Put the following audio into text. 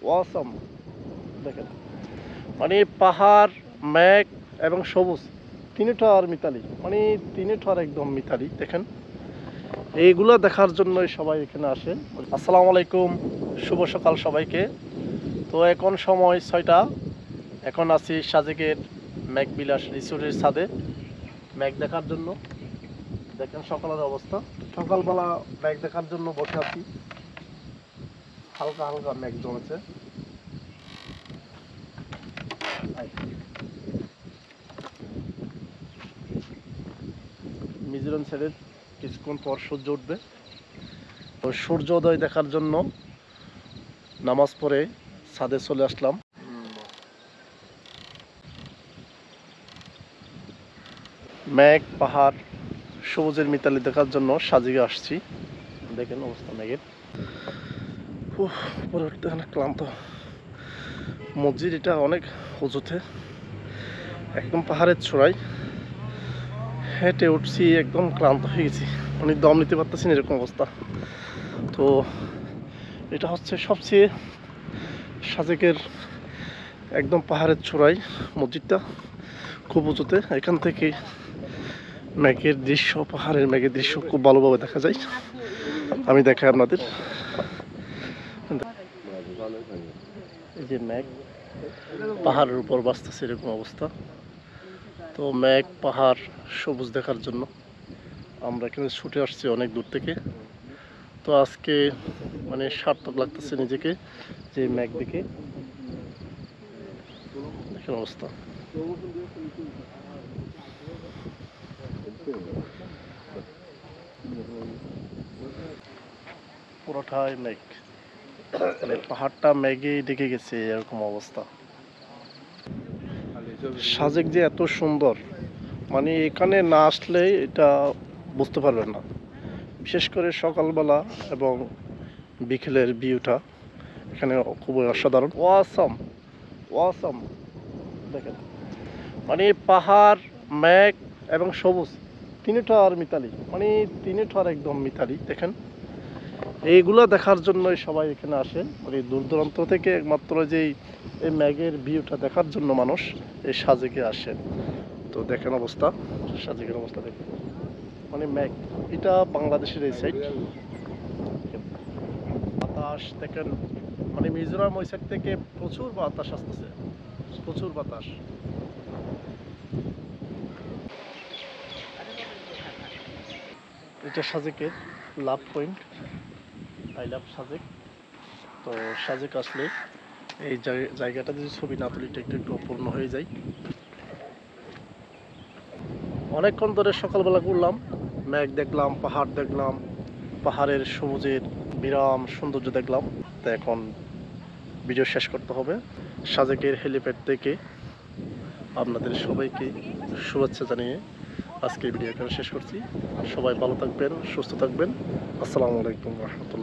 Awesome দেখেন, মানে পাহাড়, মেঘ এবং সবুজ তিনটার মিতালি, মানে তিনটার একদম মিতালি। দেখেন, এইগুলো দেখার জন্যই সবাই এখানে আসে। আসসালামু আলাইকুম, শুভ সকাল সবাইকে। তো এখন সময় 6টা। এখন আছি সাজেকের মেঘবিলাস রিসোর্টের ছাদে মেঘ দেখার জন্য। দেখেন সকালের অবস্থা, সকালবেলা মেঘ দেখার জন্য বসে আছি। হালকা হালকা মেঘ জমেছে। মিজোরাম সাইডে কিছুক্ষণ পর সূর্য উঠবে। তো সূর্যোদয় দেখার জন্য নামাজ পড়ে ছাদে চলে আসলাম। মেঘ, পাহাড়, সবুজের মিতালি দেখার জন্য সাজিকে আসছি। দেখেন অবস্থা মেঘের। পরে উঠতে অনেক ক্লান্ত। মসজিদ এটা অনেক উঁচুতে, একদম পাহাড়ের চূড়ায়। হেঁটে উঠছি, একদম ক্লান্ত হয়ে গেছি, অনেক দম নিতে পারতেছি না, এরকম অবস্থা। তো এটা হচ্ছে সবচেয়ে সাজেকের একদম পাহাড়ের চূড়ায় মসজিদটা, খুব উঁচুতে। এখান থেকে মেঘের দৃশ্য, পাহাড়ের মেঘের দৃশ্য খুব ভালোভাবে দেখা যায়। আমি দেখাই আপনাদের। এই যে মেঘ পাহাড়ের উপর বাসতেছে, এরকম অবস্থা। তো মেঘ, পাহাড়, সবুজ দেখার জন্য আমরা এখানে ছুটে আসছি অনেক দূর থেকে। তো আজকে মানে সার্থক লাগতেছে নিজেকে, যে মেঘ দেখে। দেখেন অবস্থা। পুরোটাই মেঘ, মানে পাহাড়টা মেঘে ঢেকে গেছে, এরকম অবস্থা। সাজেক যে এত সুন্দর, মানে এখানে না আসলে এটা বুঝতে পারবেন না। বিশেষ করে সকালবেলা এবং বিকেলের ভিউটা এখানে খুবই অসাধারণ। ওয়াসাম ওয়াসাম দেখেন, মানে পাহাড়, মেঘ এবং সবুজ তিনটার মিতালি, মানে তিনটার একদম মিতালি। দেখেন, এইগুলো দেখার জন্যই সবাই এখানে আসে, মানে দূর দূরান্ত থেকে একমাত্র যে এই মেঘের ভিউটা দেখার জন্য মানুষ এই সাজেকে আসে। তো দেখেন অবস্থা, সাজেকের অবস্থা দেখেন, মানে মেঘ এটা বাংলাদেশের এই সাইড। বাতাস দেখেন, মানে মিজোরাম ওই সাইড থেকে প্রচুর বাতাস আসতেছে, প্রচুর বাতাস। এটা সাজেকের love point, I love Sajek. তো সাজেক আসলে এই জায়গাটা যদি ছবি না তুলি, একটু একটু অপূর্ণ হয়ে যায়। অনেকক্ষণ ধরে সকালবেলা ঘুরলাম, মেঘ দেখলাম, পাহাড় দেখলাম, পাহাড়ের সবুজের বিরাম সৌন্দর্য দেখলাম। তো এখন ভিডিও শেষ করতে হবে। সাজেকের হেলিপ্যাড থেকে আপনাদের সবাইকে শুভেচ্ছা জানিয়ে আজকের ভিডিও এখানে শেষ করছি। সবাই ভালো থাকবেন, সুস্থ থাকবেন। আসসালামু আলাইকুম রহমতুল্লাহ।